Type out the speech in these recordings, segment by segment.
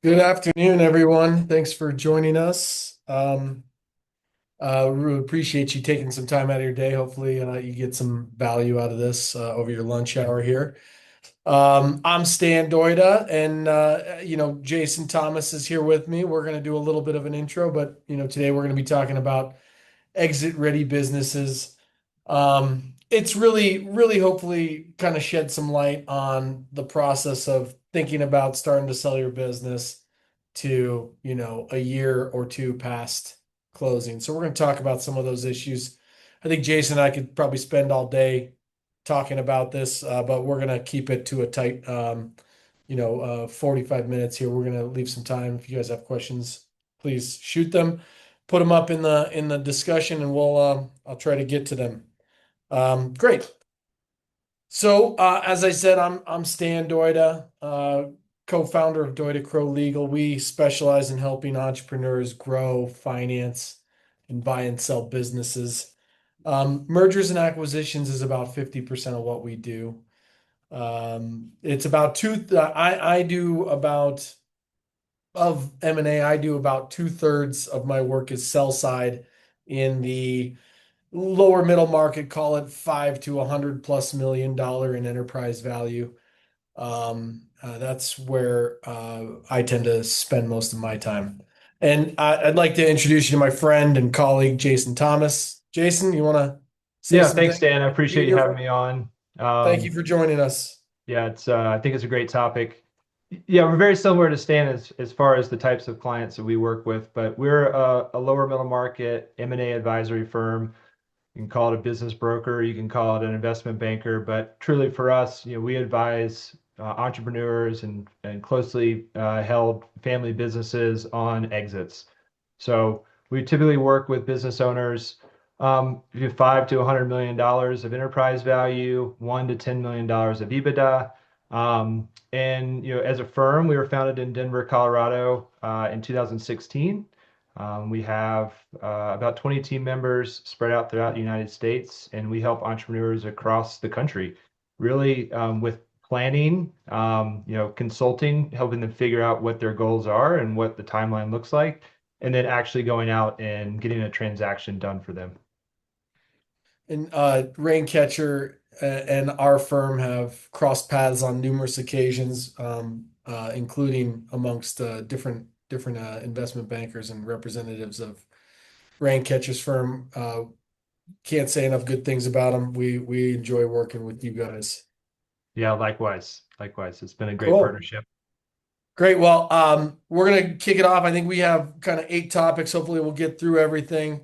Good afternoon, everyone. Thanks for joining us. Really appreciate you taking some time out of your day. Hopefully, you get some value out of this over your lunch hour here. I'm Stan Doida, and Jason Thomas is here with me. We're going to do a little bit of an intro, but today we're going to be talking about exit-ready businesses. It's really hopefully kind of shed some light on the process of thinking about starting to sell your business to, a year or two past closing. So we're going to talk about some of those issues. I think Jason and I could probably spend all day talking about this, but we're going to keep it to a tight, 45 minutes here. We're going to leave some time. If you guys have questions, please shoot them, put them up in the discussion, and I'll try to get to them. Great. So, as I said, I'm Stan Doida, co-founder of Doida Crow Legal. We specialize in helping entrepreneurs grow, finance, and buy and sell businesses. Mergers and acquisitions is about 50% of what we do. It's about I do about of M&A. I do about 2/3 of my work is sell side in the lower middle market, call it 5 to 100+ million in enterprise value. That's where I tend to spend most of my time. And I'd like to introduce you to my friend and colleague, Jason Thomas. Jason, you want to say Yeah, some thanks, things? Dan. I Be appreciate you here having for? me on. Thank you for joining us. Yeah, it's I think it's a great topic. Yeah, we're very similar to Stan as far as the types of clients that we work with, but we're a lower middle market M&A advisory firm. You can call it a business broker, you can call it an investment banker, but truly for us, we advise entrepreneurs and closely held family businesses on exits. So we typically work with business owners, 5 to 100 million dollars of enterprise value, $1 to 10 million of EBITDA. And as a firm, we were founded in Denver, Colorado, in 2016. We have about 20 team members spread out throughout the United States, and we help entrepreneurs across the country, really with planning, consulting, helping them figure out what their goals are and what the timeline looks like, and then actually going out and getting a transaction done for them. And Raincatcher and our firm have crossed paths on numerous occasions, including amongst different investment bankers and representatives of Raincatcher's firm. Can't say enough good things about them. We enjoy working with you guys. Yeah, likewise. Likewise. It's been a great Cool. partnership. Great. Well, we're gonna kick it off. I think we have kind of 8 topics. Hopefully, we'll get through everything.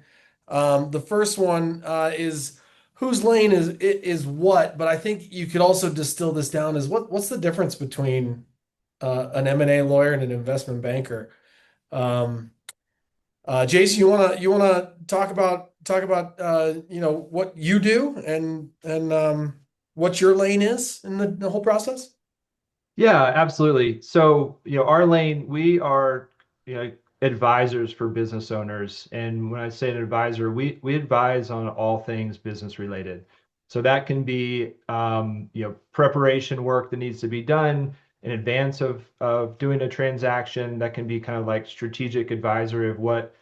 The first one is whose lane is what, but I think you could also distill this down as what's the difference between an M&A lawyer and an investment banker? Um, Jason, you wanna talk about what you do and what your lane is in the whole process? Yeah, absolutely. So, our lane, we are, advisors for business owners. And when I say an advisor, we advise on all things business related. So that can be, preparation work that needs to be done in advance of doing a transaction. That can be kind of like strategic advisory of what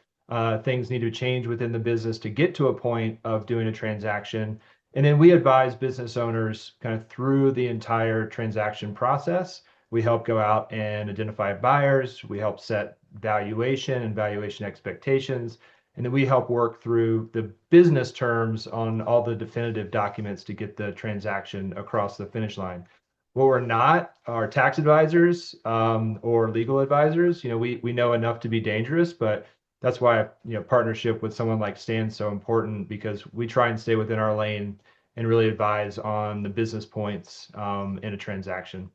things need to change within the business to get to a point of doing a transaction. And then we advise business owners kind of through the entire transaction process. We help go out and identify buyers. We help set valuation and valuation expectations. And then we help work through the business terms on all the definitive documents to get the transaction across the finish line. What we're not are tax advisors or legal advisors. We know enough to be dangerous, but that's why partnership with someone like Stan is so important because we try and stay within our lane and really advise on the business points in a transaction.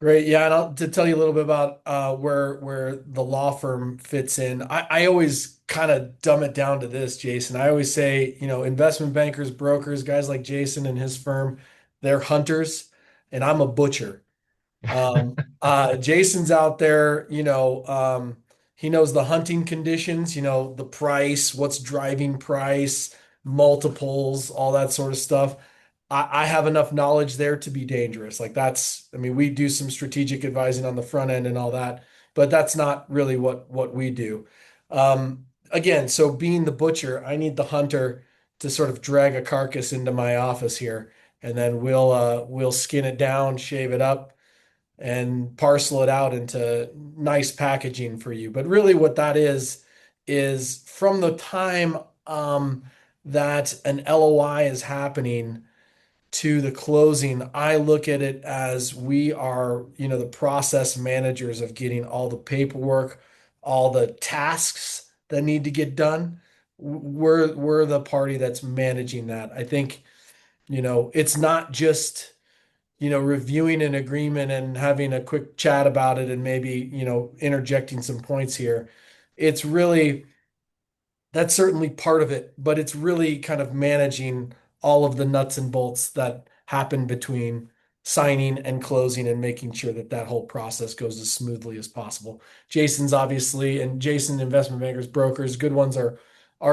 Great. Yeah, and to tell you a little bit about where the law firm fits in, I always kind of dumb it down to this, Jason. I always say, investment bankers, brokers, guys like Jason and his firm, they're hunters, and I'm a butcher. Jason's out there, he knows the hunting conditions, the price, what's driving price, multiples, all that sort of stuff. I have enough knowledge there to be dangerous. Like that's, I mean, we do some strategic advising on the front end and all that, but that's not really what we do. Again, so being the butcher, I need the hunter to sort of drag a carcass into my office here, and then we'll skin it down, shave it up, and parcel it out into nice packaging for you. But really, what that is from the time that an LOI is happening to the closing, I look at it as we are, the process managers of getting all the paperwork, all the tasks that need to get done. We're the party that's managing that. I think, it's not just, reviewing an agreement and having a quick chat about it and maybe, interjecting some points here. It's really that's certainly part of it, but it's really kind of managing all of the nuts and bolts that happen between signing and closing and making sure that that whole process goes as smoothly as possible. Jason's obviously, and Jason, investment bankers, brokers, good ones are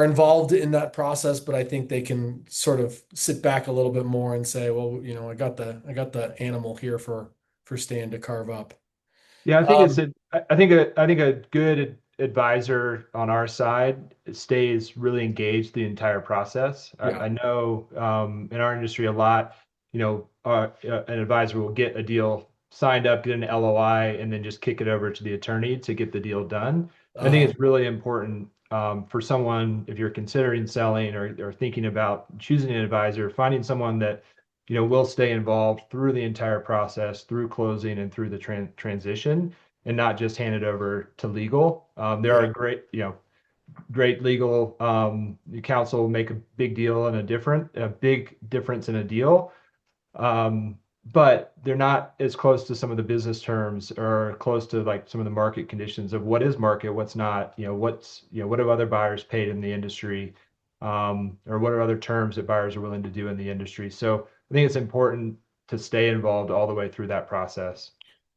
involved in that process, but I think they can sort of sit back a little bit more and say, well, I got the animal here for Stan to carve up. Yeah, I think it's Um, a, I think a good advisor on our side stays really engaged the entire process. yeah. I know in our industry a lot, an advisor will get a deal signed up, get an LOI, and then just kick it over to the attorney to get the deal done. I think Uh, it's really important for someone if you're considering selling or thinking about choosing an advisor, finding someone that will stay involved through the entire process, through closing and through the transition, and not just hand it over to legal. There are yeah. great legal counsel make a big deal and a big difference in a deal. Um, but they're not as close to some of the business terms or close to like some of the market conditions of what is market, what's not, what have other buyers paid in the industry, or what are other terms that buyers are willing to do in the industry. So I think it's important to stay involved all the way through that process.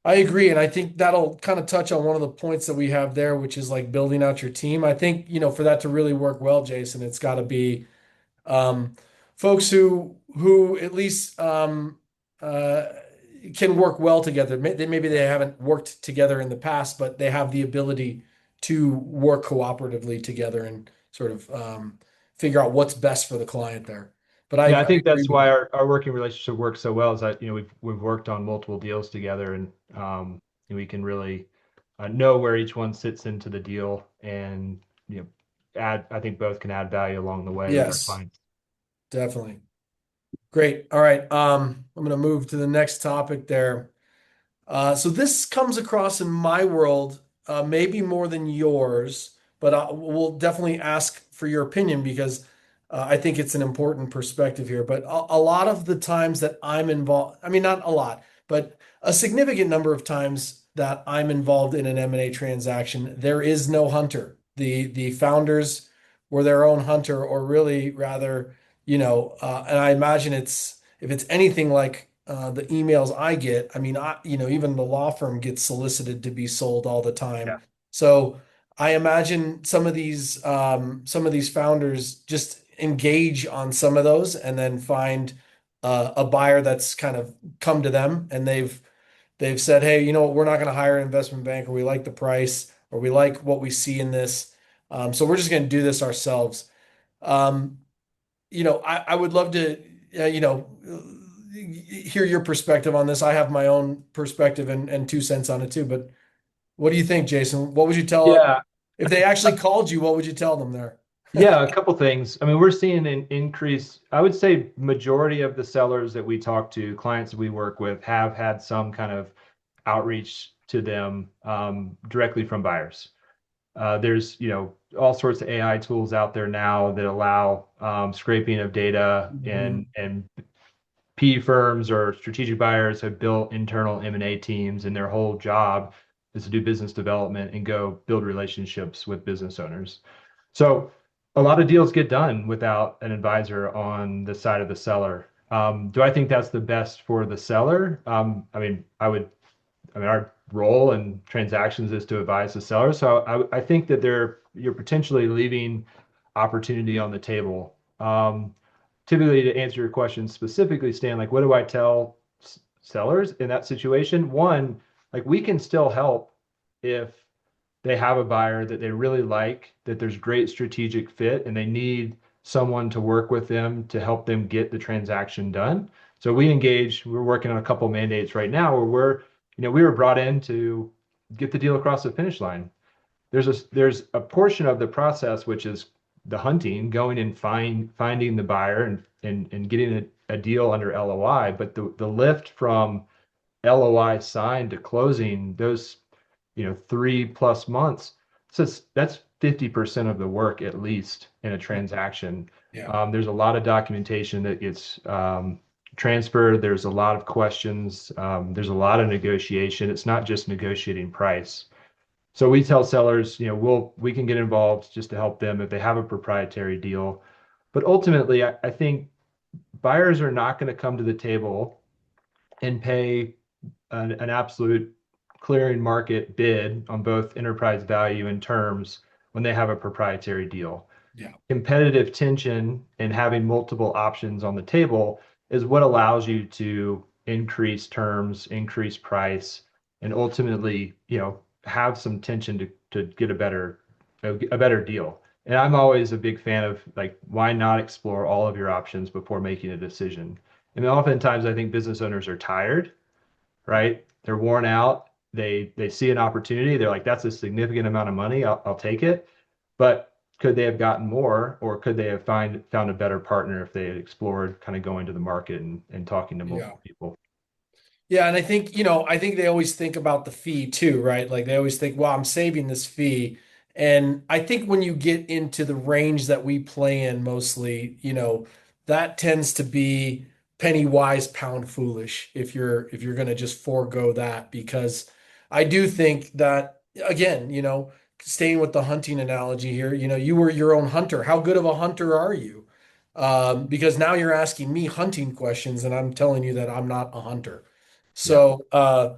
I agree. And I think that'll kind of touch on one of the points that we have there, which is like building out your team. I think, for that to really work well, Jason, it's got to be um, folks who at least uh, can work well together. Maybe they haven't worked together in the past, but they have the ability to work cooperatively together and sort of figure out what's best for the client there. But I Yeah, I think agree that's with why you. our working relationship works so well is that, we've worked on multiple deals together and we can really know where each one sits into the deal and, I think both can add value along the way with our Yes, clients. definitely. Great. All right. I'm going to move to the next topic there. So this comes across in my world, maybe more than yours, but we'll definitely ask for your opinion because I think it's an important perspective here. But a lot of the times that I'm involved, I mean, not a lot, but a significant number of times that I'm involved in an M&A transaction, there is no hunter. The founders were their own hunter, or really rather, and I imagine if it's anything like the emails I get, I mean, even the law firm gets solicited to be sold all the time. Yeah. So I imagine some of these founders just engage on some of those and then find a buyer that's kind of come to them and they've said, hey, you know what, we're not going to hire an investment banker. We like the price or we like what we see in this. So we're just going to do this ourselves. Um, I would love to, hear your perspective on this. I have my own perspective and 2 cents on it too. But what do you think, Jason? What would you tell Yeah. if they actually called you? What would you tell them there? Yeah, a couple things. I mean, we're seeing an increase. I would say majority of the sellers that we talk to, clients that we work with, have had some kind of outreach to them directly from buyers. There's, all sorts of AI tools out there now that allow scraping of data Mhm. and PE firms or strategic buyers have built internal M&A teams, and their whole job is to do business development and go build relationships with business owners. So a lot of deals get done without an advisor on the side of the seller. Do I think that's the best for the seller? Our role in transactions is to advise the seller. So I think that you're potentially leaving opportunity on the table. typically, to answer your question specifically, Stan, like what do I tell sellers in that situation? One, like we can still help if they have a buyer that they really like, that there's great strategic fit, and they need someone to work with them to help them get the transaction done. So we engage, we're working on a couple mandates right now where we were brought in to get the deal across the finish line. There's a portion of the process which is the hunting, going and finding the buyer and getting a deal under LOI. But the lift from LOI signed to closing, those 3+ months, so that's 50% of the work at least in a transaction. Yeah. There's a lot of documentation that gets transferred. There's a lot of questions. There's a lot of negotiation. It's not just negotiating price. So we tell sellers, we can get involved just to help them if they have a proprietary deal. But ultimately, I think buyers are not going to come to the table and pay an absolute clearing market bid on both enterprise value and terms when they have a proprietary deal. Yeah. Competitive tension and having multiple options on the table is what allows you to increase terms, increase price, and ultimately, have some tension to get a better deal. And I'm always a big fan of like, why not explore all of your options before making a decision? And oftentimes I think business owners are tired, right? They're worn out. They see an opportunity. They're like, that's a significant amount of money. I'll take it. But could they have gotten more, or could they have found a better partner if they had explored kind of going to the market and talking to Yeah. multiple people? Yeah, and I think they always think about the fee too, right? Like they always think, well, I'm saving this fee. And I think when you get into the range that we play in mostly, that tends to be penny wise, pound foolish if you're going to just forego that because I do think that again, staying with the hunting analogy here, you were your own hunter. How good of a hunter are you? Because now you're asking me hunting questions and I'm telling you that I'm not a hunter. Yeah.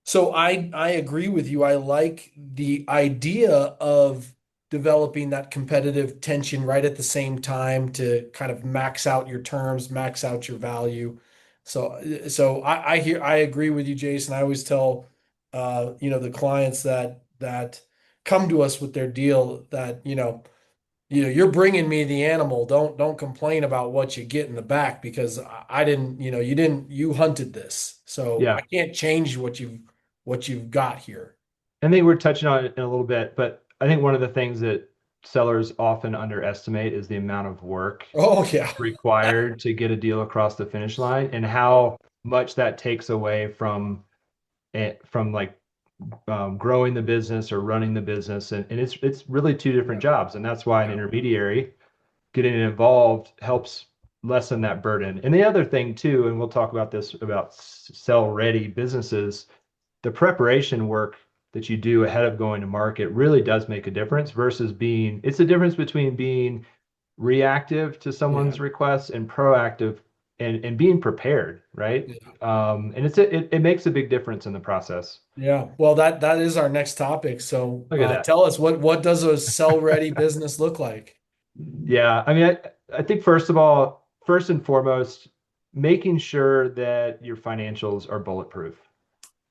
So I agree with you. I like the idea of developing that competitive tension right at the same time to kind of max out your terms, max out your value. So I agree with you, Jason. I always tell the clients that come to us with their deal that you're bringing me the animal. Don't complain about what you get in the back because I didn't, you hunted this. So I Yeah. can't change what you've got here. I think we're touching on it in a little bit, but I think one of the things that sellers often underestimate is the amount of work Oh yeah. required to get a deal across the finish line and Yeah. how much that takes away from like growing the business or running the business. And it's really two different Yeah. jobs. And that's why an Yeah. intermediary getting involved helps lessen that burden. And the other thing too, and we'll talk about this about sell ready businesses, the preparation work that you do ahead of going to market really does make a difference versus it's a difference between being reactive to Yeah. someone's requests and proactive and being prepared, right? Yeah. And it makes a big difference in the process. Yeah. Well, that is our next topic. So Look at that. tell us what does a sell ready business look like? Yeah, I mean, I think first of all, first and foremost, making sure that your financials are bulletproof,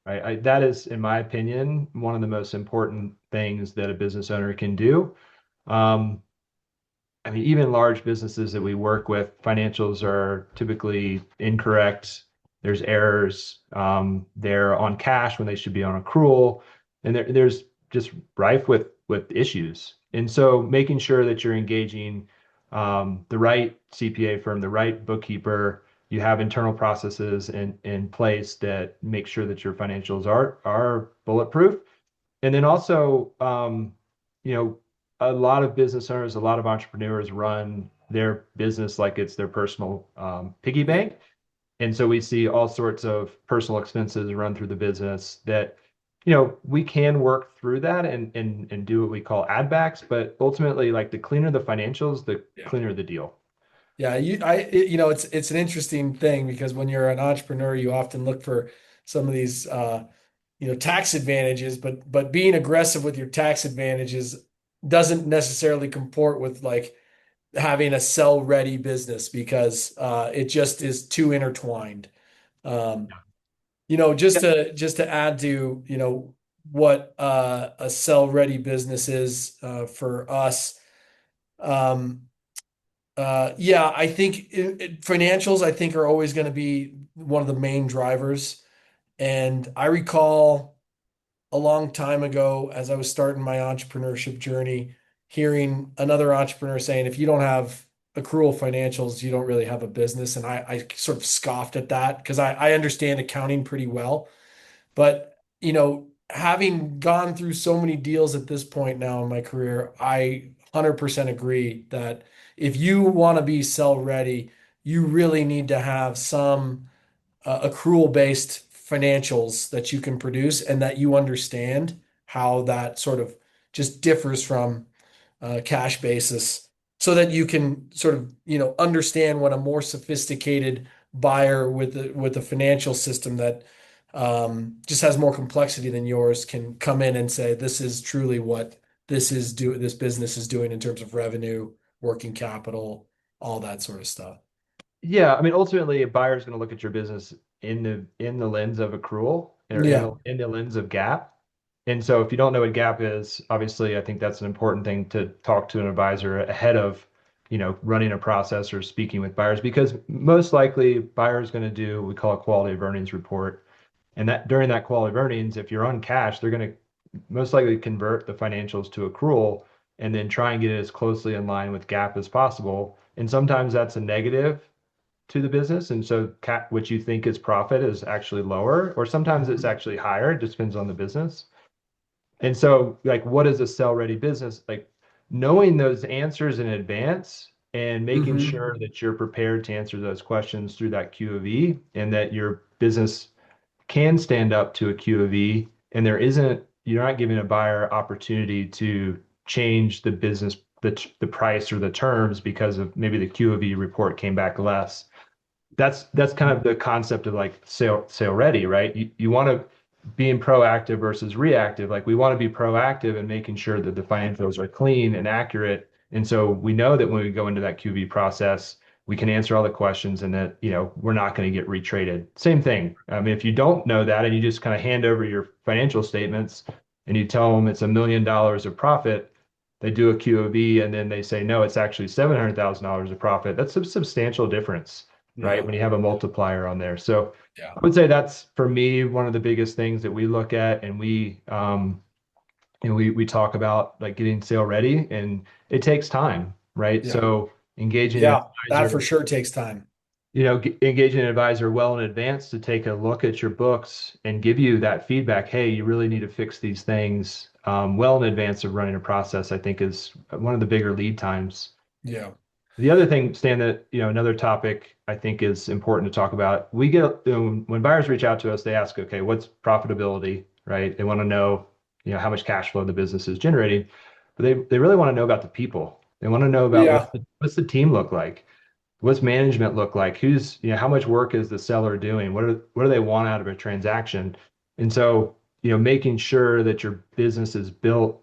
right? That is, in my opinion, one of the most important things that a business owner can do. Um, I mean, even large businesses that we work with, financials are typically incorrect. There's errors. They're on cash when they should be on accrual, and there's just rife with issues. And so, making sure that you're engaging the right CPA firm, the right bookkeeper, you have internal processes in place that make sure that your financials are bulletproof. And then also, you know, a lot of business owners, a lot of entrepreneurs run their business like it's their personal piggy Yeah. bank. And so we see all sorts of personal expenses run through the business that, we can work through that and do what we call add backs. But ultimately, like the cleaner the financials, the Yeah. cleaner the deal. Yeah, it's an interesting thing because when you're an entrepreneur, you often look for some of these tax advantages, but being aggressive with your tax advantages doesn't necessarily comport with like having a sell ready business because it just is too intertwined. Um, just to add to, what a sell ready business is for us. Um, yeah, I think financials, I think, are always going to be one of the main drivers. And I recall a long time ago, as I was starting my entrepreneurship journey, hearing another entrepreneur saying, if you don't have accrual financials, you don't really have a business. And I sort of scoffed at that because I understand accounting pretty well. But, having gone through so many deals at this point now in my career, I 100% agree that if you want to be sell ready, you really need to have some accrual based financials that you can produce and that you understand how that sort of just differs from cash basis so that you can sort of, understand what a more sophisticated buyer with a financial system that just has more complexity than yours can come in and say, this is truly what this business is doing in terms of revenue, working capital, all that sort of stuff. Yeah, I mean, ultimately, a buyer is going to look at your business in the lens of accrual or Yeah. in the lens of gap. And so, if you don't know what gap is, obviously, I think that's an important thing to talk to an advisor ahead of, running a process or speaking with buyers, because most likely, buyers going to do what we call a quality of earnings report, and that during that quality of earnings, if you're on cash, they're going to most likely convert the financials to accrual and then try and get it as closely in line with gap as possible. And sometimes that's a negative to the business. And so what you think is profit is actually lower, or sometimes it's Mhm. actually higher. It just depends on the business. And so, like, what is a sell ready business? Like, knowing those answers in advance and making Mhm. sure that you're prepared to answer those questions through that Q of E and that your business can stand up to a Q of E and you're not giving a buyer opportunity to change the business, the price or the terms because of maybe the Q of E report came back less. That's kind of the concept of like sale ready, right? You want to being proactive versus reactive. Like we want to be proactive and making sure that the financials are clean and accurate. And so we know that when we go into that QV process, we can answer all the questions and that, we're not going to get retraded. Same thing. I mean, if you don't know that and you just kind of hand over your financial statements and you tell them it's $1 million of profit, they do a QOV and then they say, no, it's actually $700,000 of profit. That's a substantial difference, right? Yeah. When you have a multiplier on there. So Yeah. I would say that's for me one of the biggest things that we look at, and we talk about like getting sale ready, and it takes time, right? Yeah. So engaging an Yeah. That for advisor, sure takes time. engaging an advisor well in advance to take a look at your books and give you that feedback. Hey, you really need to fix these things well in advance of running a process, I think is one of the bigger lead times. Yeah. The other thing, Stan, that, another topic I think is important to talk about. We get, when buyers reach out to us, they ask, okay, what's profitability, right? They want to know, how much cash flow the business is generating, but they really want to know about the people. They want to know about Yeah. what's the team look like? What's management look like? How much work is the seller doing? What do they want out of a transaction? And so, making sure that your business is built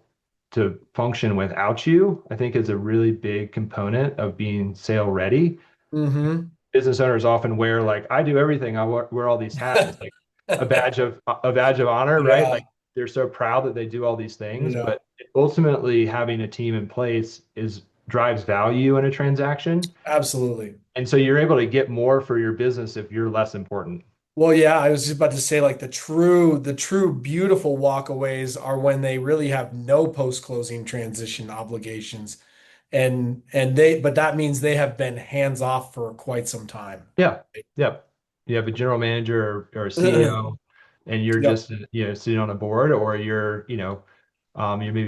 to function without you, I think is a really big component of being sale ready. Mm-hmm. Business owners often wear like, I do everything. I wear all these hats. It's like a badge of honor, right? Yeah. Like they're so proud that they do all these things, Yeah. but ultimately having a team in place is drives value in a transaction. Absolutely. And so you're able to get more for your business if you're less important. Well, yeah, I was just about to say like the true beautiful walkaways are when they really have no post-closing transition obligations. But that means they have been hands off for quite some time. Yeah. Yep. You have a general manager or a CEO and you're Yep. just, sitting on a board, or you're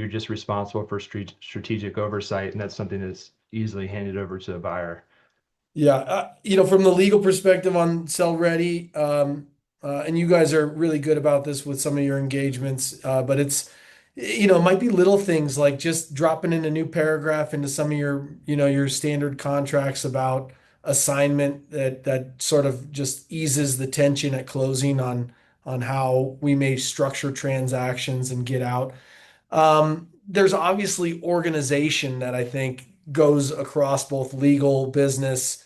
just responsible for strategic oversight. And that's something that's easily handed over to a buyer. Yeah, from the legal perspective on Sell Ready, and you guys are really good about this with some of your engagements, but it might be little things like just dropping in a new paragraph into some of your standard contracts about assignment that sort of just eases the tension at closing on how we may structure transactions and get out. There's obviously organization that I think goes across both legal, business,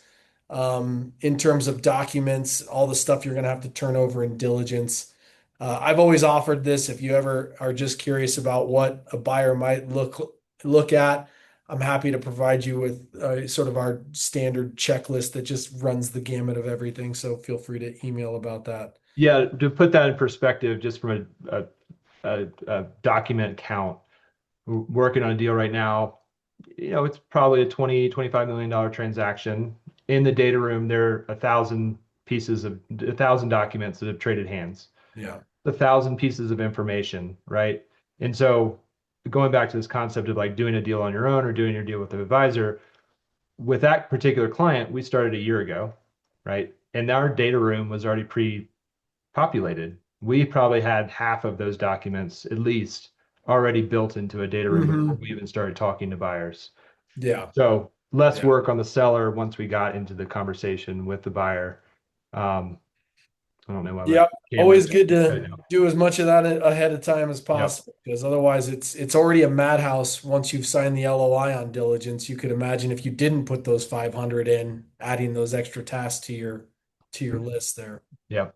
in terms of documents, all the stuff you're going to have to turn over in diligence. I've always offered this if you ever are just curious about what a buyer might look at. I'm happy to provide you with sort of our standard checklist that just runs the gamut of everything. So feel free to email about that. Yeah, to put that in perspective, just from a document count, we're working on a deal right now. It's probably a 20-25 million dollar transaction. In the data room, there are 1,000 documents that have traded hands, Yeah. 1,000 pieces of information, right? And so going back to this concept of like doing a deal on your own or doing your deal with an advisor, with that particular client, we started a year ago, right? And our data room was already pre-populated. We probably had half of those documents at least already built into a data room before Hmm. we even started talking to buyers. Yeah. So less Yeah. work on the seller once we got into the conversation with the buyer. Um, I don't know why my Yep. Always camera's good to cutting out. do as much of that ahead of time as Yep. possible, because otherwise it's already a madhouse once you've signed the LOI on diligence. You could imagine if you didn't put those 500 in, adding those extra tasks to your list there. Yep.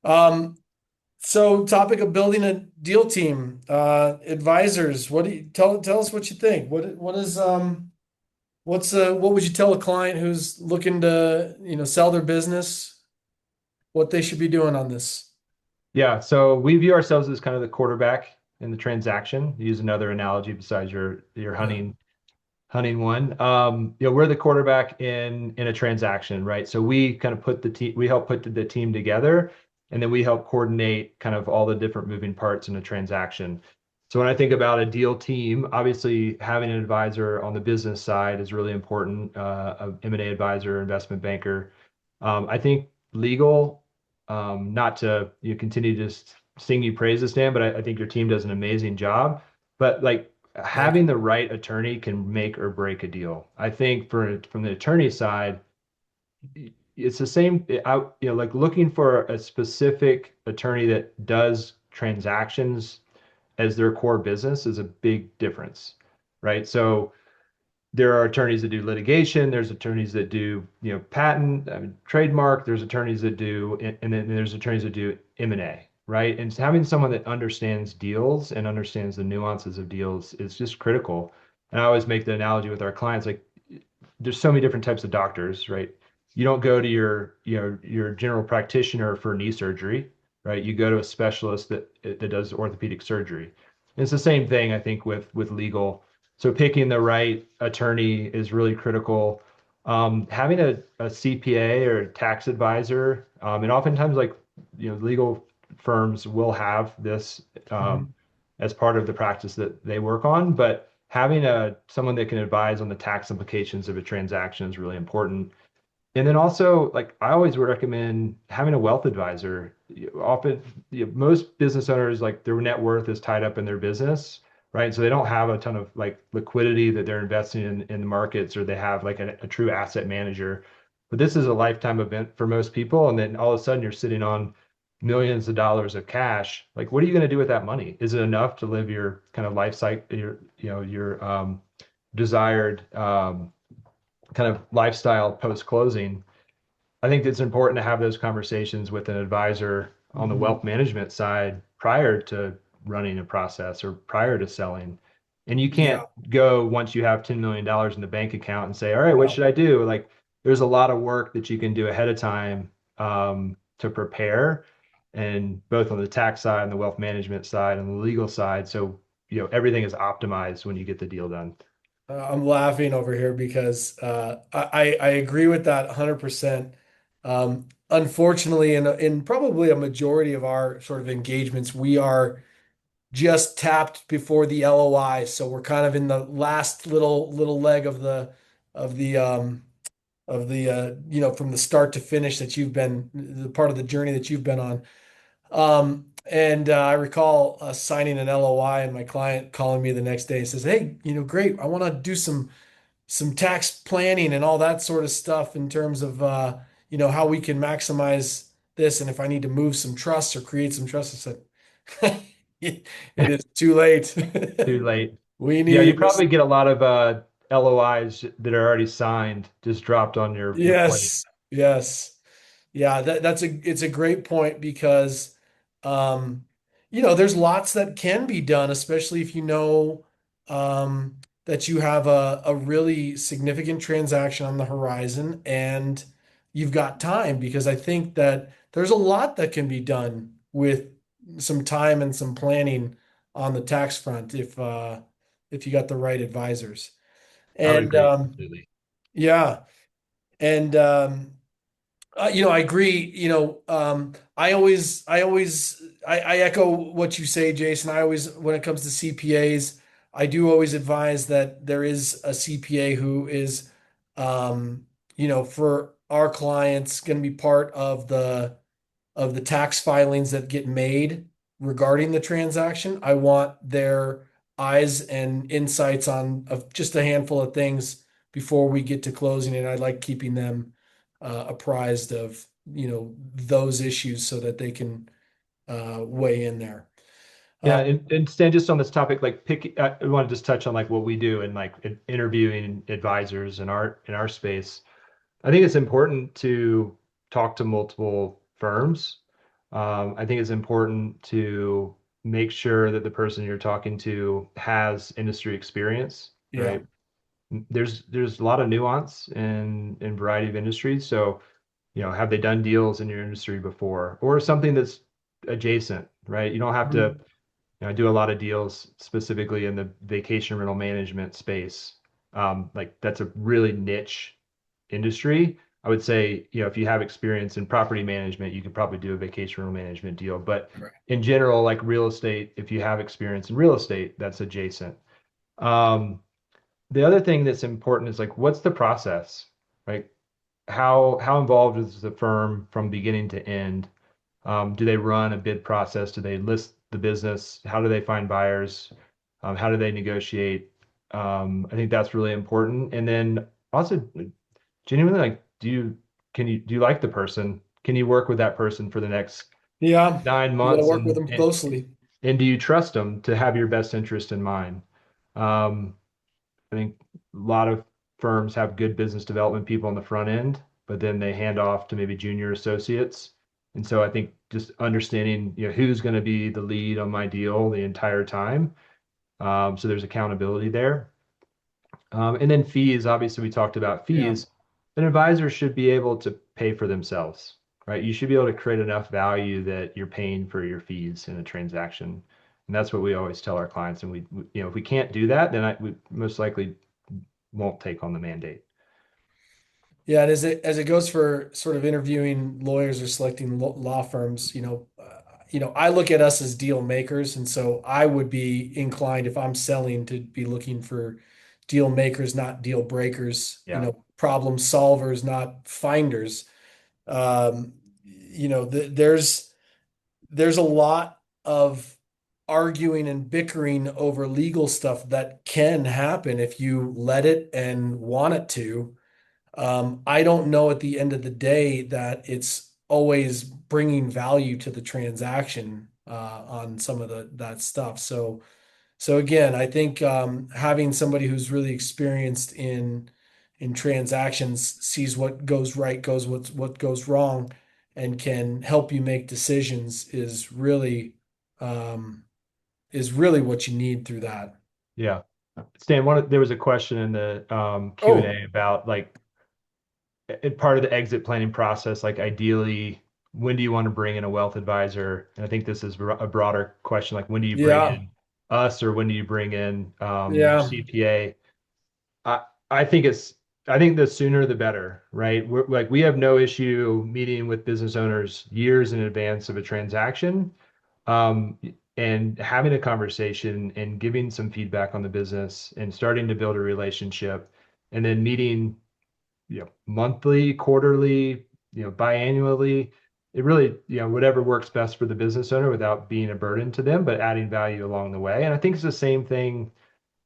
Um, so topic of building a deal team, advisors, what do you tell us what you think? What is what would you tell a client who's looking to, sell their business, what they should be doing on this? Yeah. So we view ourselves as kind of the quarterback in the transaction. Use another analogy besides your Yeah. hunting one. We're the quarterback in a transaction, right? So we kind of we help put the team together, and then we help coordinate kind of all the different moving parts in a transaction. So when I think about a deal team, obviously having an advisor on the business side is really important. A M&A advisor, investment banker. I think legal, not to continue to sing you praises, Dan, but I think your team does an amazing job. But like Thank having the right attorney can make or break a deal. I think from the attorney side, it's the same. Like looking for a specific attorney that does transactions as their core business is a big difference, right? So there are attorneys that do litigation. There's attorneys that do, patent, I mean, trademark. There's attorneys that do, and then there's attorneys that do M&A, right? And having someone that understands deals and understands the nuances of deals is just critical. And I always make the analogy with our clients, like there's so many different types of doctors, right? You don't go to your general practitioner for knee surgery, right? You go to a specialist that does orthopedic surgery. And it's the same thing, I think, with legal. So picking the right attorney is really critical. Having a CPA or a tax advisor, and oftentimes like legal firms will have this you. as part of the practice that they work on, but having someone that can advise on the tax implications of a transaction is really important. And then also, like I always would recommend having a wealth advisor. Often, most business owners like their net worth is tied up in their business, right? So they don't have a ton of like liquidity that they're investing in the markets, or they have like a true asset manager. But this is a lifetime event for most people, and then all of a sudden you're sitting on millions of dollars of cash. Like, what are you going to do with that money? Is it enough to live your kind of life cycle, your desired kind of lifestyle post closing? I think it's important to have those conversations with an advisor on the Mhm. wealth management side prior to running a process or prior to selling. And you Yeah. can't go once you have $10 million in the bank account and say, all right, what Yeah. should I do? Like there's a lot of work that you can do ahead of time to prepare, and both on the tax side and the wealth management side and the legal side. So, everything is optimized when you get the deal done. I'm laughing over here because I agree with that 100%. Unfortunately, in probably a majority of our sort of engagements, we are just tapped before the LOI, so we're kind of in the last little leg of the from the start to finish that you've been the part of the journey that you've been on. And I recall signing an LOI and my client calling me the next day and says, "Hey, great. I want to do some tax planning and all that sort of stuff in terms of how we can maximize this and if I need to move some trusts or create some trusts." I said, "It is too late. Too late. We Yeah, you need this." probably get a lot of LOIs that are already signed just dropped on your plate. Yes, yes. Yeah, it's a great point because um there's lots that can be done, especially if you know that you have a really significant transaction on the horizon and you've got time because I think that there's a lot that can be done with some time and some planning on the tax front if you got the right advisors. I would And agree completely. yeah, and I agree. I echo what you say, Jason. I always, when it comes to CPAs, I do always advise that there is a CPA who is, for our clients, going to be part of the tax filings that get made regarding the transaction. I want their eyes and insights on of just a handful of things before we get to closing, and I like keeping them apprised of those issues so that they can weigh in there. Yeah, Uh, and Stan, just on this topic, like I want to just touch on like what we do and like interviewing advisors in our space. I think it's important to talk to multiple firms. I think it's important to make sure that the person you're talking to has industry experience, yeah, right? There's a lot of nuance in variety of industries. So, have they done deals in your industry before, or something that's adjacent, right? You don't have to, Mhm. I do a lot of deals specifically in the vacation rental management space. Like that's a really niche industry. I would say, if you have experience in property management, you could probably do a vacation rental management deal. But Correct. in general, like real estate, if you have experience in real estate, that's adjacent. Um, the other thing that's important is like, what's the process? Like, how involved is the firm from beginning to end? Do they run a bid process? Do they list the business? How do they find buyers? How do they negotiate? I think that's really important. And then also, genuinely, like, do you like the person? Can you work with that person for the next Yeah, nine you got to months? work with them closely. And do you trust them to have your best interest in mind? Um, I think a lot of firms have good business development people on the front end, but then they hand off to maybe junior associates. And so I think just understanding, who's going to be the lead on my deal the entire time. So there's accountability there. And then fees, obviously we talked about Yeah. fees. An advisor should be able to pay for themselves, right? You should be able to create enough value that you're paying for your fees in a transaction. And that's what we always tell our clients. And if we can't do that, then we most likely won't take on the mandate. Yeah, and as it goes for sort of interviewing lawyers or selecting law firms, I look at us as deal makers, and so I would be inclined if I'm selling to be looking for deal makers, not deal breakers. Yeah. Problem solvers, not finders. There's a lot of arguing and bickering over legal stuff that can happen if you let it and want it to. I don't know at the end of the day that it's always bringing value to the transaction on some of that stuff. So again, I think having somebody who's really experienced in transactions sees what goes right, goes what goes wrong, and can help you make decisions um, is really what you need through that. Yeah. Stan, there was a question in the Oh, Q&A about like part of the exit planning process, like ideally, when do you want to bring in a wealth advisor? And I think this is a broader question, like when do you bring yeah, in us or when do you bring in your yeah, CPA? I I think it's I think the sooner the better, right? We have no issue meeting with business owners years in advance of a transaction, um, and having a conversation and giving some feedback on the business and starting to build a relationship, and then meeting, monthly, quarterly, biannually. It really, whatever works best for the business owner without being a burden to them, but adding value along the way. And I think it's the same thing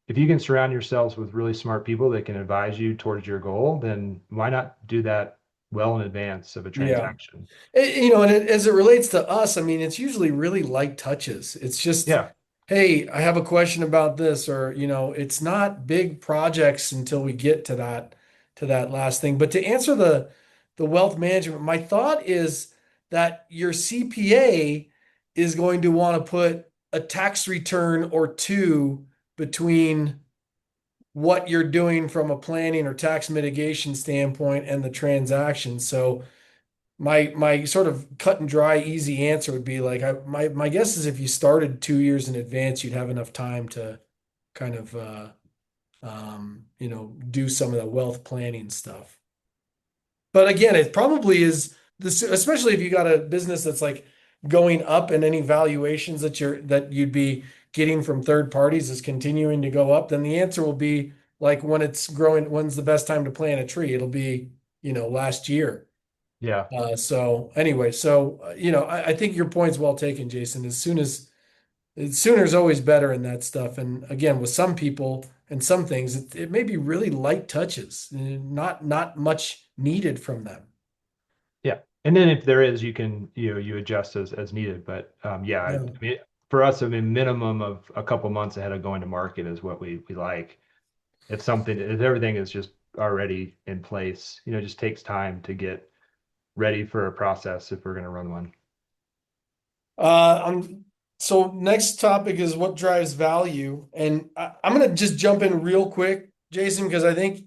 if you can surround yourselves with really smart people that can advise you towards your goal, then why not do that well in advance of a yeah. transaction? As it relates to us, I mean, it's usually really light touches. It's just Yeah. Hey, I have a question about this, or it's not big projects until we get to that last thing. But to answer the wealth management, my thought is that your CPA is going to want to put a tax return or two between what you're doing from a planning or tax mitigation standpoint and the transaction. So my sort of cut and dry easy answer would be like my guess is if you started 2 years in advance, you'd have enough time to kind of do some of the wealth planning stuff. But again, it probably is this, especially if you got a business that's like going up and any valuations that you'd be getting from third parties is continuing to go up, then the answer will be like when it's growing, when's the best time to plant a tree? It'll be, last year. Yeah. So anyway, I think your point's well taken, Jason. Sooner is always better in that stuff. And again, with some people and some things, it may be really light touches, not much needed from them. Yeah. And then if there is, you can, you adjust as needed. But yeah, Yeah. I mean, for us, I mean, minimum of a couple months ahead of going to market is what we like. If everything is just already in place, it just takes time to get ready for a process if we're going to run one. So next topic is what drives value, and I'm gonna just jump in real quick, Jason, because I think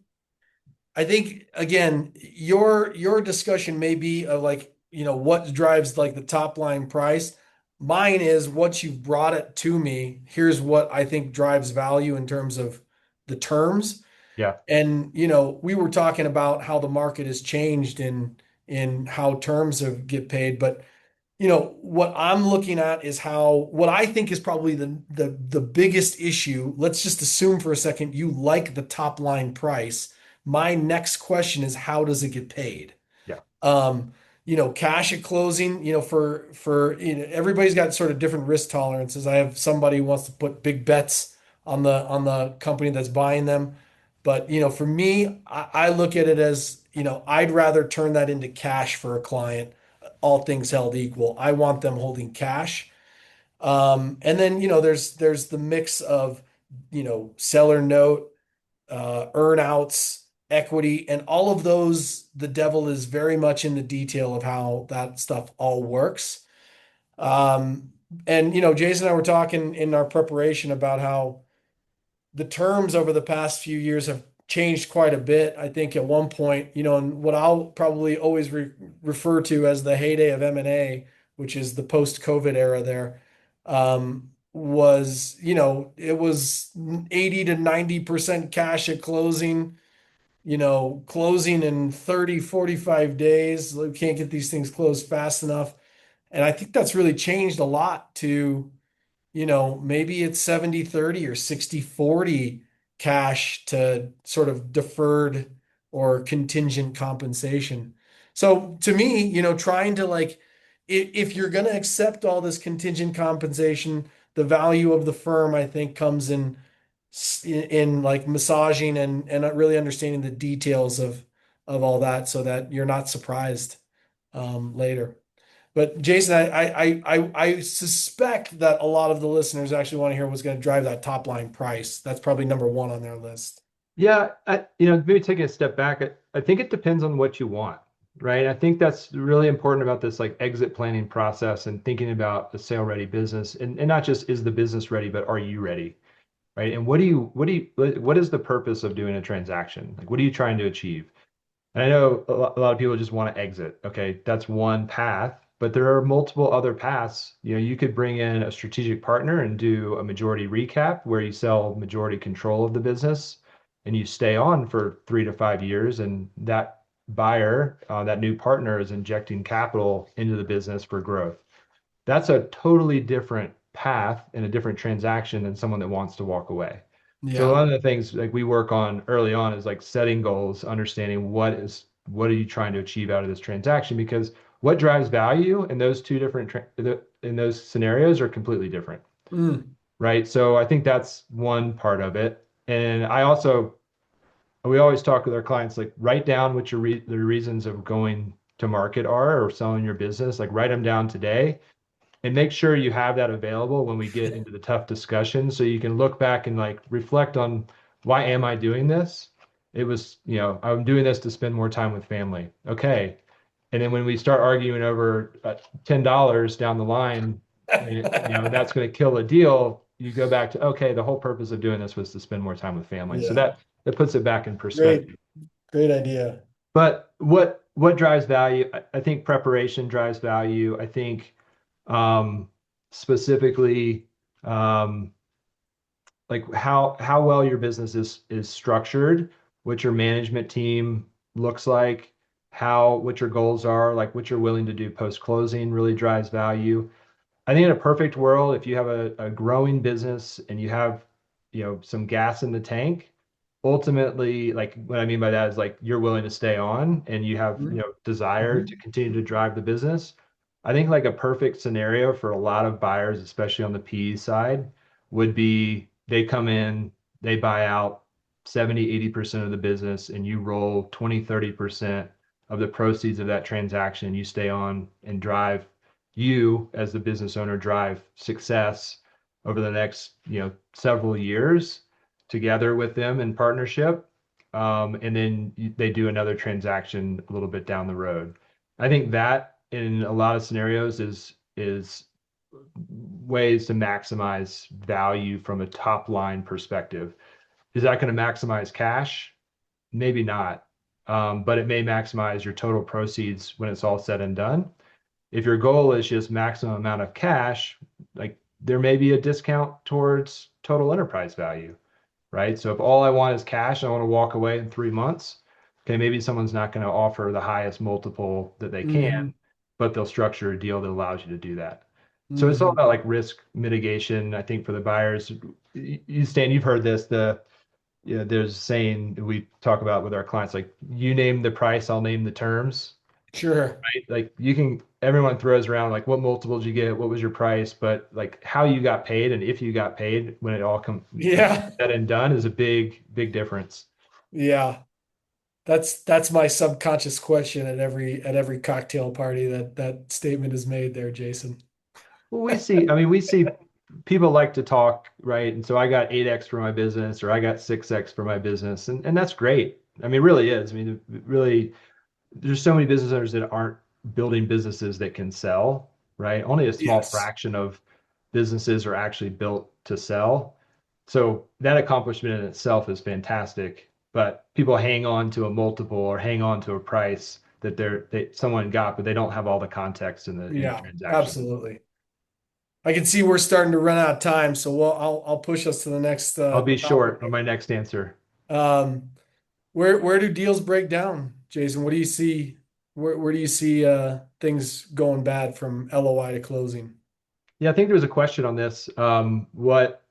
again, your discussion may be of like, what drives like the top line price. Mine is once you've brought it to me, here's what I think drives value in terms of the terms. Yeah. And we were talking about how the market has changed in how terms of get paid, but what I'm looking at is how what I think is probably the biggest issue. Let's just assume for a second you like the top line price. My next question is how does it get paid? Yeah. Um, cash at closing, for everybody's got sort of different risk tolerances. I have somebody who wants to put big bets on the company that's buying them. But for me, I look at it as, I'd rather turn that into cash for a client, all things held equal. I want them holding cash. And then, there's the mix of, seller note, earnouts, equity, and all of those. The devil is very much in the detail of how that stuff all works. And Jason and I were talking in our preparation about how the terms over the past few years have changed quite a bit. I think at one point, and what I'll probably always refer to as the heyday of M&A, which is the post-COVID era there, was, it was 80 to 90% cash at closing, closing in 30, 45 days. We can't get these things closed fast enough. And I think that's really changed a lot to, maybe it's 70-30 or 60-40 cash to sort of deferred or contingent compensation. So to me, trying to like, if you're going to accept all this contingent compensation, the value of the firm, I think, comes in like massaging and really understanding the details of all that so that you're not surprised later. But Jason, I suspect that a lot of the listeners actually want to hear what's going to drive that top line price. That's probably number one on their list. Yeah, maybe taking a step back, I think it depends on what you want, right? I think that's really important about this like exit planning process and thinking about a sale ready business and not just is the business ready, but are you ready, right? And what is the purpose of doing a transaction? Like, what are you trying to achieve? And I know a lot of people just want to exit. Okay, that's one path, but there are multiple other paths. You could bring in a strategic partner and do a majority recap where you sell majority control of the business and you stay on for 3 to 5 years. And that buyer, that new partner is injecting capital into the business for growth. That's a totally different path and a different transaction than someone that wants to walk away. So Yeah. one of the things like we work on early on is like setting goals, understanding what are you trying to achieve out of this transaction because what drives value in those two different in those scenarios are completely different, Mm, right? So I think that's one part of it. And we always talk with our clients like write down what the reasons of going to market are or selling your business, like write them down today and make sure you have that available when we get into the tough discussions so you can look back and like reflect on why am I doing this? It was, I'm doing this to spend more time with family. Okay. And then when we start arguing over $10 down the line, that's going to kill a deal. You go back to, okay, the whole purpose of doing this was to spend more time with family. So Yeah. that puts it back in Great, perspective. great idea. But what drives value? I think preparation drives value. I think um, specifically um, like how well your business is structured, what your management team looks like, how what your goals are, like what you're willing to do post closing really drives value. I think in a perfect world, if you have a growing business and you have, some gas in the tank, ultimately, like what I mean by that is like you're willing to stay on and you have, desire to Mhm. continue to drive the business. I think like a perfect scenario for a lot of buyers, especially on the PE side, would be they come in, they buy out 70-80% of the business and you roll 20-30% of the proceeds of that transaction. You stay on and drive you as the business owner drive success over the next, several years together with them in partnership. And then they do another transaction a little bit down the road. I think that in a lot of scenarios is ways to maximize value from a top line perspective. Is that going to maximize cash? Maybe not. But it may maximize your total proceeds when it's all said and done. If your goal is just maximum amount of cash, like there may be a discount towards total enterprise value, right? So if all I want is cash, I want to walk away in 3 months. Okay, maybe someone's not going to offer the highest multiple that they can, Mhm. but they'll structure a deal that allows you to do that. So it's all Mhm. about like risk mitigation, I think, for the buyers. Stan, you've heard this. There's a saying we talk about with our clients, like you name the price, I'll name the terms. Sure. Like everyone throws around like what multiple did you get, what was your price, but like how you got paid and if you got paid when it all come like Yeah. said and done is a big difference. Yeah. That's my subconscious question at every cocktail party that that statement is made there, Jason. Well, we see people like to talk, right? And so I got 8x for my business or I got 6x for my business, and that's great. I mean, it really is. I mean, really, there's so many business owners that aren't building businesses that can sell, right? Only a small Yes. fraction of businesses are actually built to sell. So that accomplishment in itself is fantastic, but people hang on to a multiple or hang on to a price that someone got, but they don't have all the context in the Yeah, transaction. absolutely. I can see we're starting to run out of time, so I'll push us to the next I'll be short on topic. my next answer. Um, where do deals break down, Jason? What do you see? Where do you see things going bad from LOI to closing? Yeah, I think there was a question on this. What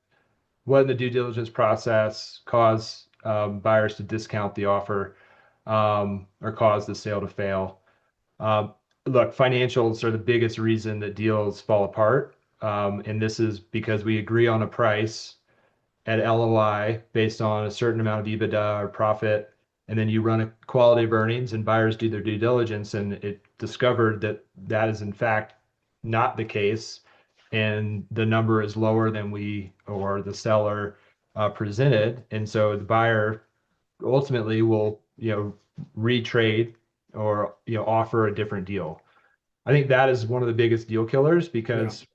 in the due diligence process cause buyers to discount the offer or cause the sale to fail? Um, Look, financials are the biggest reason that deals fall apart. And this is because we agree on a price at LOI based on a certain amount of EBITDA or profit, and then you run a quality of earnings and buyers do their due diligence and it discovered that that is in fact not the case and the number is lower than we or the seller presented. And so the buyer ultimately will, retrade or, offer a different deal. I think that is one of the biggest deal killers Yeah. because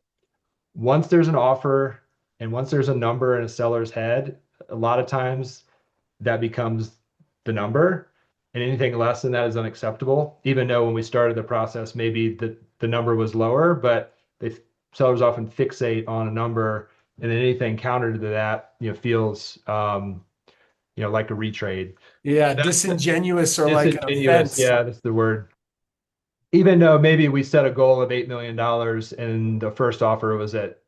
once there's an offer and once there's a number in a seller's head, a lot of times that becomes the number. And anything less than that is unacceptable, even though when we started the process, maybe the number was lower, but they sellers often fixate on a number, and then anything counter to that, feels like a retrade. Yeah, That disingenuous or like an disingenuous, offense. yeah, that's the word. Even though maybe we set a goal of $8 million and the first offer was at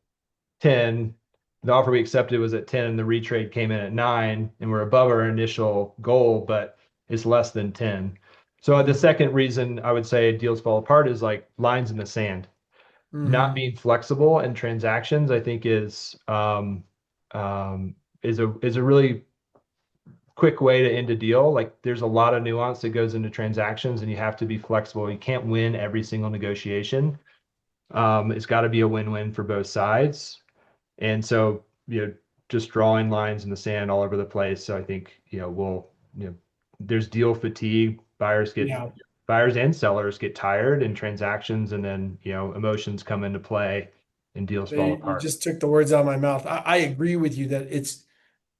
10, the offer we accepted was at 10, and the retrade came in at 9, and we're above our initial goal, but it's less than 10. So the Mhm. second reason I would say deals fall apart is like lines in the sand. Not Mhm. being flexible in transactions, I think um, is a really quick way to end a deal. Like there's a lot of nuance that goes into transactions, and you have to be flexible. You can't win every single negotiation. It's got to be a win-win for both sides. And so, just drawing lines in the sand all over the place. So I think, there's deal fatigue. Yeah. Buyers and sellers get tired in transactions, and then, emotions come into play and deals fall You apart. just took the words out of my mouth. I agree with you that it's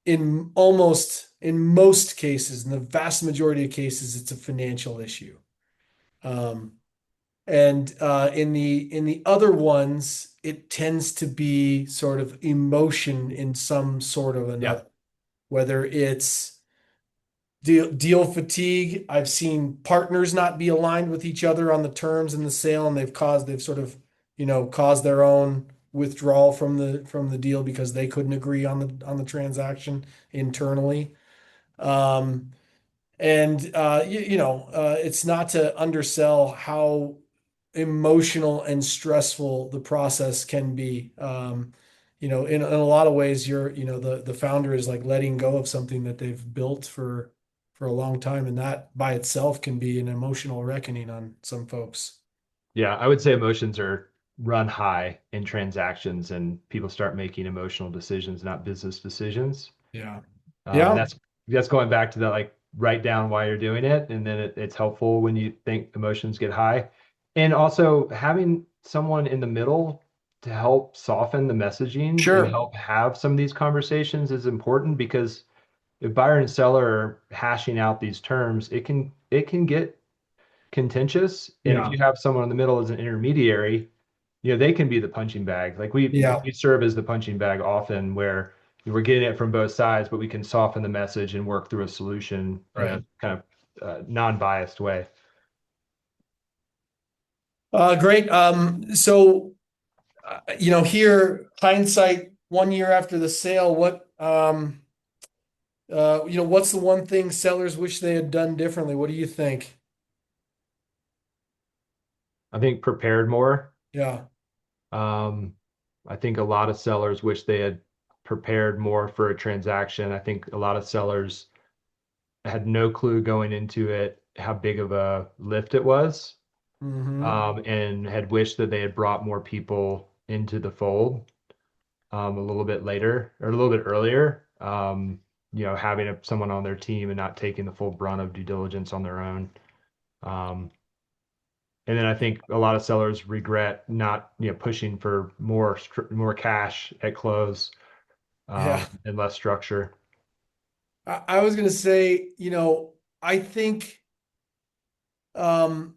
in most cases, in the vast majority of cases, it's a financial issue. Um, and in the other ones, it tends to be sort of emotion in some sort of Yeah. another, whether it's deal fatigue. I've seen partners not be aligned with each other on the terms in the sale, and they've sort of, caused their own withdrawal from the deal because they couldn't agree on the transaction internally. Um, and it's not to undersell how emotional and stressful the process can be. In a lot of ways, the founder is like letting go of something that they've built for a long time, and that by itself can be an emotional reckoning on some folks. Yeah, I would say emotions are run high in transactions, and people start making emotional decisions, not business decisions. Yeah. And Yeah. that's going back to that, like, write down why you're doing it, and then it's helpful when you think emotions get high. And also having someone in the middle to help soften the messaging and Sure. help have some of these conversations is important, because if buyer and seller are hashing out these terms, it can get contentious. And if Yeah. you have someone in the middle as an intermediary, they can be the punching bag. Like Yeah. we serve as the punching bag often, where we're getting it from both sides, but we can soften the message and work through a solution in a Right. kind of non-biased way. Great. Here, hindsight, 1 year after the sale, what's the one thing sellers wish they had done differently? What do you think? I think prepared more. Yeah. Um, I think a lot of sellers wish they had prepared more for a transaction. I think a lot of sellers had no clue going into it how big of a lift it was, Hmm. and had wished that they had brought more people into the fold, a little bit later or a little bit earlier. Having someone on their team and not taking the full brunt of due diligence on their own. Um, and then I think a lot of sellers regret not, pushing for more cash at close, Yeah. and less structure. I was gonna say, I think, um,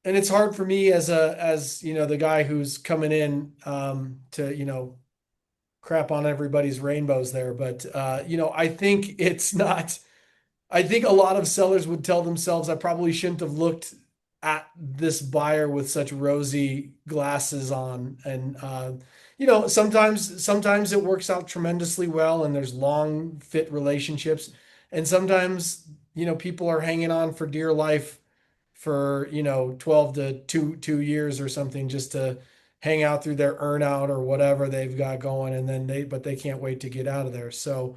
and it's hard for me as the guy who's coming in to, crap on everybody's rainbows there, but I think it's not. I think a lot of sellers would tell themselves, I probably shouldn't have looked at this buyer with such rosy glasses on. And sometimes it works out tremendously well and there's long fit relationships. And sometimes, people are hanging on for dear life for, 12 to 2 years or something just to hang out through their earnout or whatever they've got going. And then but they can't wait to get out of there. So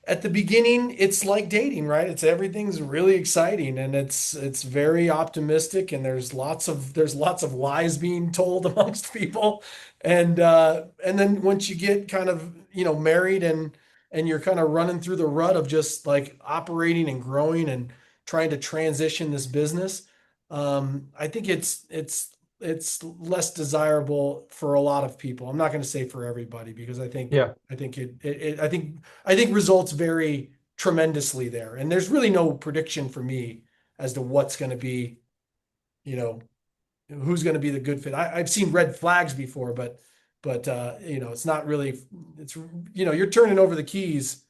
at the beginning, it's like dating, right? Everything's really exciting and it's very optimistic and there's lots of lies being told amongst people. And then once you get kind of, married and you're kind of running through the rut of just like operating and growing and trying to transition this business, I think it's less desirable for a lot of people. I'm not going to say for everybody because Yeah. I think I think results vary tremendously there. And there's really no prediction for me as to what's going to be, you know, who's going to be the good fit. I've seen red flags before, but it's not really it's you're turning over the keys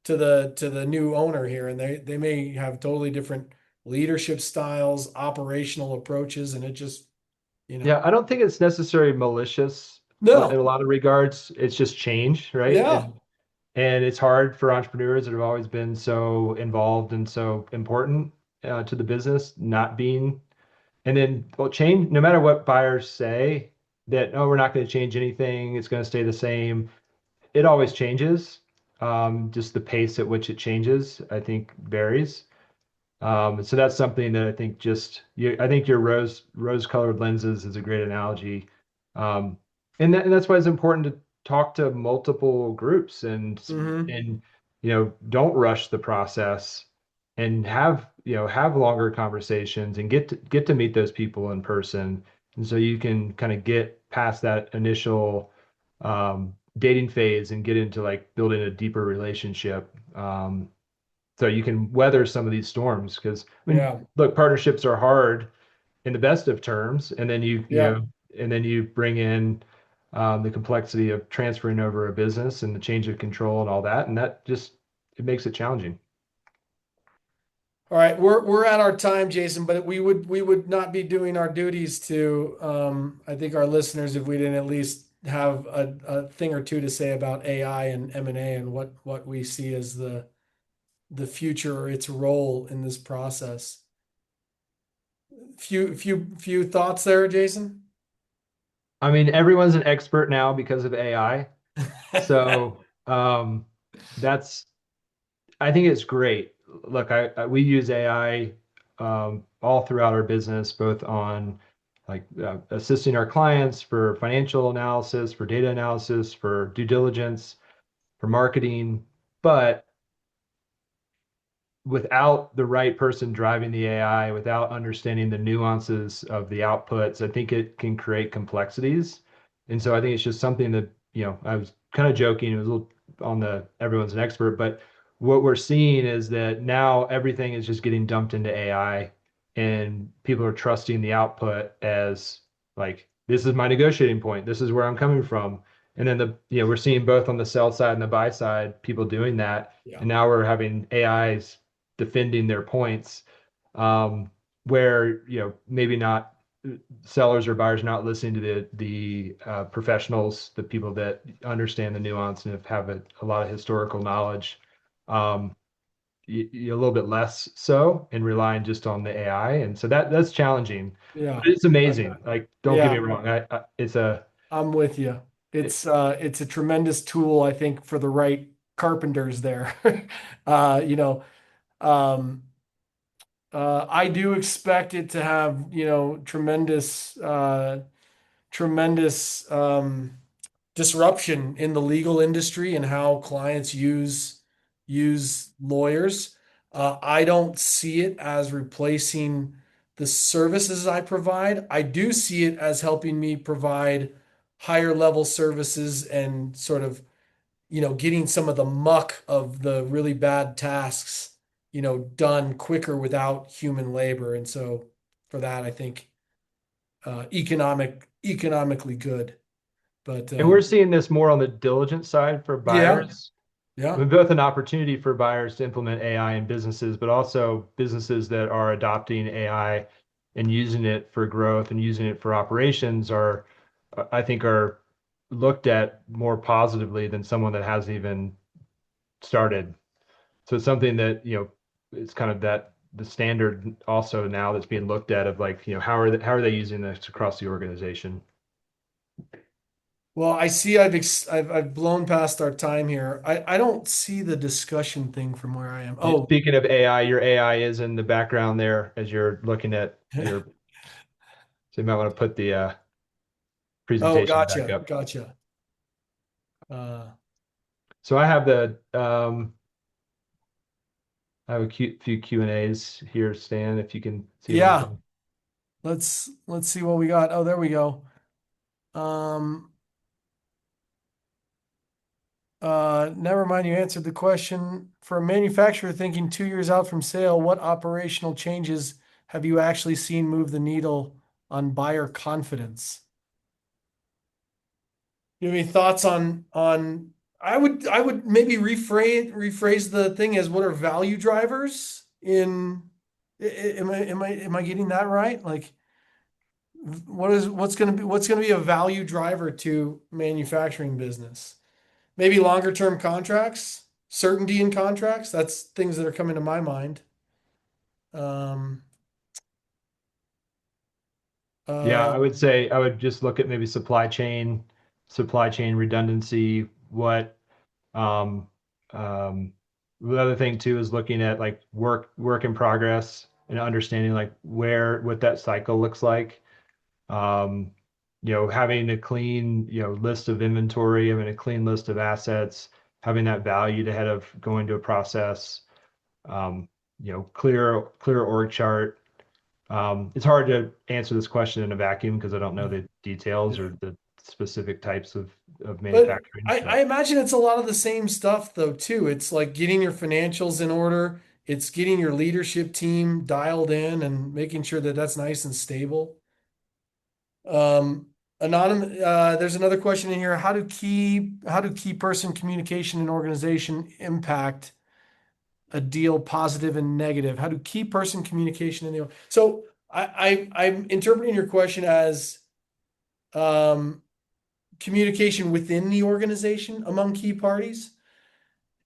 to the new owner here, and they may have totally different leadership styles, operational approaches, and it just, you know. Yeah, I don't think it's necessarily malicious in a No. lot of regards. It's just change, right? Yeah. And it's hard for entrepreneurs that have always been so involved and so important, to the business, not being. And then, well, change, no matter what buyers say, that, oh, we're not going to change anything, it's going to stay the same. It always changes. Just the pace at which it changes, I think, varies. So that's something that I think I think your rose-colored lenses is a great analogy. Um, and that's why it's important to talk to multiple groups Hmm. and don't rush the process and have longer conversations and get to meet those people in person. And so you can kind of get past that initial dating phase and get into like building a deeper relationship. So you can weather some of these storms because I mean, Yeah. look, partnerships are hard in the best of terms, and then Yeah. you bring in the complexity of transferring over a business and the change of control and all that, and that just it makes it challenging. All right, we're at our time, Jason, but we would not be doing our duties to I think our listeners if we didn't at least have a thing or two to say about AI and M&A and what we see as the future or its role in this process. Few thoughts there, Jason? I mean, everyone's an expert now because of AI, so that's I think it's great. Look, we use AI all throughout our business, both on like assisting our clients for financial analysis, for data analysis, for due diligence, for marketing. But without the right person driving the AI, without understanding the nuances of the outputs, I think it can create complexities. And so I think it's just something that, I was kind of joking, it was a little on the everyone's an expert, but what we're seeing is that now everything is just getting dumped into AI and people are trusting the output as like, this is my negotiating point, this is where I'm coming from. And then we're seeing both on the sell side and the buy side people doing that. Yeah. And now we're having AIs defending their points, where maybe not sellers or buyers not listening to the professionals, the people that understand the nuance and have a lot of historical knowledge. Um, a little bit less so and relying just on the AI, and so that's challenging. Yeah. But it's amazing. Like, don't get me Yeah. wrong. It's a I'm with you. it, It's a tremendous tool, I think, for the right carpenters there. You know, um, I do expect it to have, tremendous disruption in the legal industry and how clients use lawyers. I don't see it as replacing the services I provide. I do see it as helping me provide higher level services and sort of, getting some of the muck of the really bad tasks, done quicker without human labor. And so for that, I think economically good. But and we're seeing this more on the diligence side for yeah, buyers. I yeah, mean, both an opportunity for buyers to implement AI in businesses, but also businesses that are adopting AI and using it for growth and using it for operations I think, are looked at more positively than someone that hasn't even started. So it's something that, it's kind of the standard also now that's being looked at of like, how are they using this across the organization? well, I see I've blown past our time here. I don't see the discussion thing from where I am. Oh, Speaking of AI, your AI is in the background there as you're looking at so you might want to put the oh, presentation back gotcha, up. gotcha. Uh, So I have a few Q&As here, Stan, if you can see what I'm yeah, saying. let's see what we got. Oh, there we go. Um, never mind, you answered the question. For a manufacturer thinking 2 years out from sale, what operational changes have you actually seen move the needle on buyer confidence? You have any thoughts on I would maybe rephrase the thing as what are value drivers in am I getting that right? Like what's gonna be a value driver to manufacturing business? Maybe longer term contracts, certainty in contracts. That's things that are coming to my mind. Um, Yeah, uh, I would say I would just look at maybe supply chain redundancy, what um, um, The other thing too is looking at like work in progress and understanding like what that cycle looks like. Um, having a clean, list of inventory, having a clean list of assets, having that valued ahead of going to a process, um, clear org chart. It's hard to answer this question in a vacuum because I don't know the details Yeah. or the specific types of But manufacturing, I but imagine it's a lot of the same stuff though too. It's like getting your financials in order. It's getting your leadership team dialed in and making sure that that's nice and stable. Anonymous, there's another question in here. How do key person communication and organization impact a deal positive and negative? How do key person communication and so I'm interpreting your question as um communication within the organization among key parties.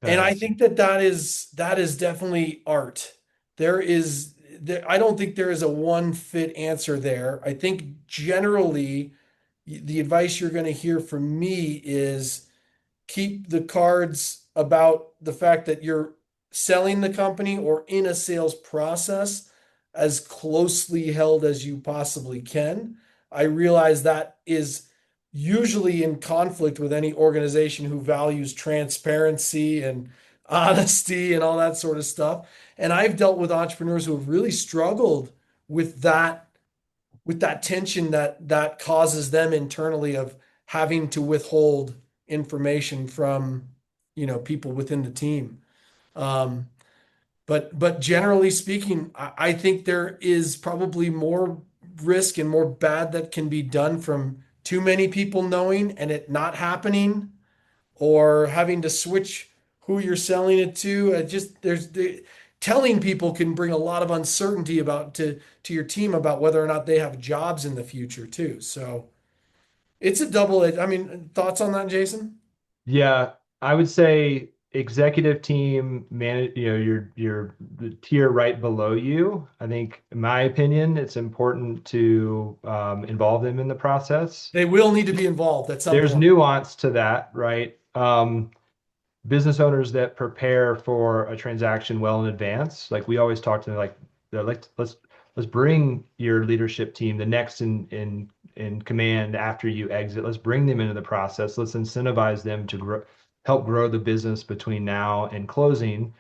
And I that's think that is definitely art. I don't think there is a one fit answer there. I think generally the advice you're going to hear from me is keep the cards about the fact that you're selling the company or in a sales process as closely held as you possibly can. I realize that is usually in conflict with any organization who values transparency and honesty and all that sort of stuff. And I've dealt with entrepreneurs who have really struggled with that tension that causes them internally of having to withhold information from people within the team. Um, but generally speaking, I think there is probably more risk and more bad that can be done from too many people knowing and it not happening, or having to switch who you're selling it to. Just telling people can bring a lot of uncertainty about to your team about whether or not they have jobs in the future too. So it's a double edged. I mean, thoughts on that, Jason? Yeah, I would say executive team manage, your the tier right below you. I think, in my opinion, it's important to involve them in the process. They will need to be involved at some There's point. nuance to that, right? Business owners that prepare for a transaction well in advance, like we always talk to them, like they're like, let's bring your leadership team, the next in command after you exit. Let's bring them into the process. Let's incentivize them to help grow the business between now and closing.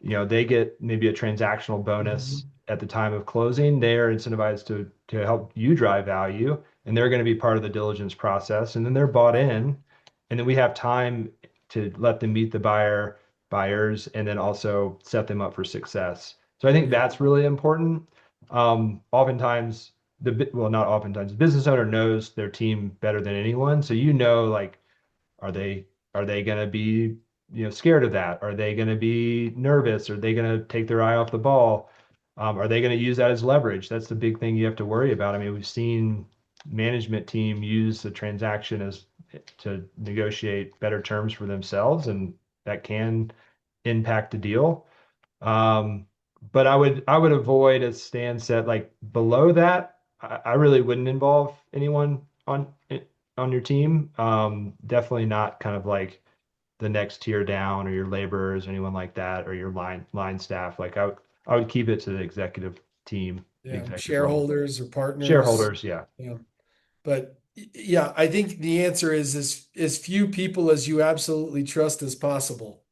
They get maybe a transactional bonus Mhm. at the time of closing. They're incentivized to help you drive value, and they're going to be part of the diligence process. And then they're bought in, and then we have time to let them meet the buyers and then also set them up for success. So I think Yeah. that's really important. Oftentimes not oftentimes, the business owner knows their team better than anyone. So like, are they going to be scared of that? Are they going to be nervous? Are they going to take their eye off the ball? Are they going to use that as leverage? That's the big thing you have to worry about. I mean, we've seen management team use the transaction as to negotiate better terms for themselves, and that can impact the deal. Um, but I would avoid, as Stan said, like below that. I really wouldn't involve anyone on your team. Definitely not kind of like the next tier down or your laborers or anyone like that or your line staff. Like I would keep it to the executive team, Yeah. executive level. Shareholders or partners. Shareholders, yeah. Yeah. But yeah, I think the answer is as few people as you absolutely trust as possible.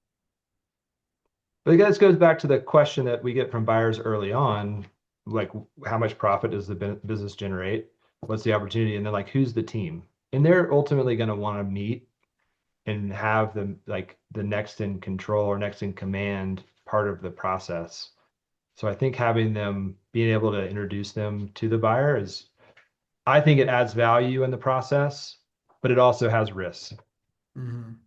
But this goes back to the question that we get from buyers early on, like how much profit does the business generate? What's the opportunity? And then like who's the team? And they're ultimately going to want to meet and have the next in control or next in command part of the process. So I think having them being able to introduce them to the buyer I think it adds value in the process, but it also has risks. Mhm.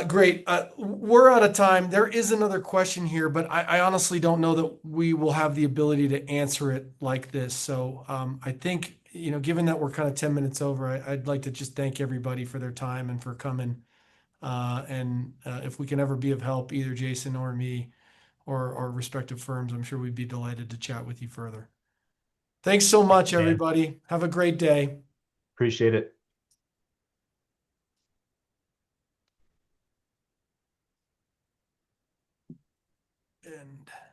Great. We're out of time. There is another question here, but I honestly don't know that we will have the ability to answer it like this. So I think, given that we're kind of 10 minutes over, I'd like to just thank everybody for their time and for coming. And if we can ever be of help, either Jason or me or our respective firms, I'm sure we'd be delighted to chat with you further. Thanks so much, Man, everybody. Have a great day. appreciate it.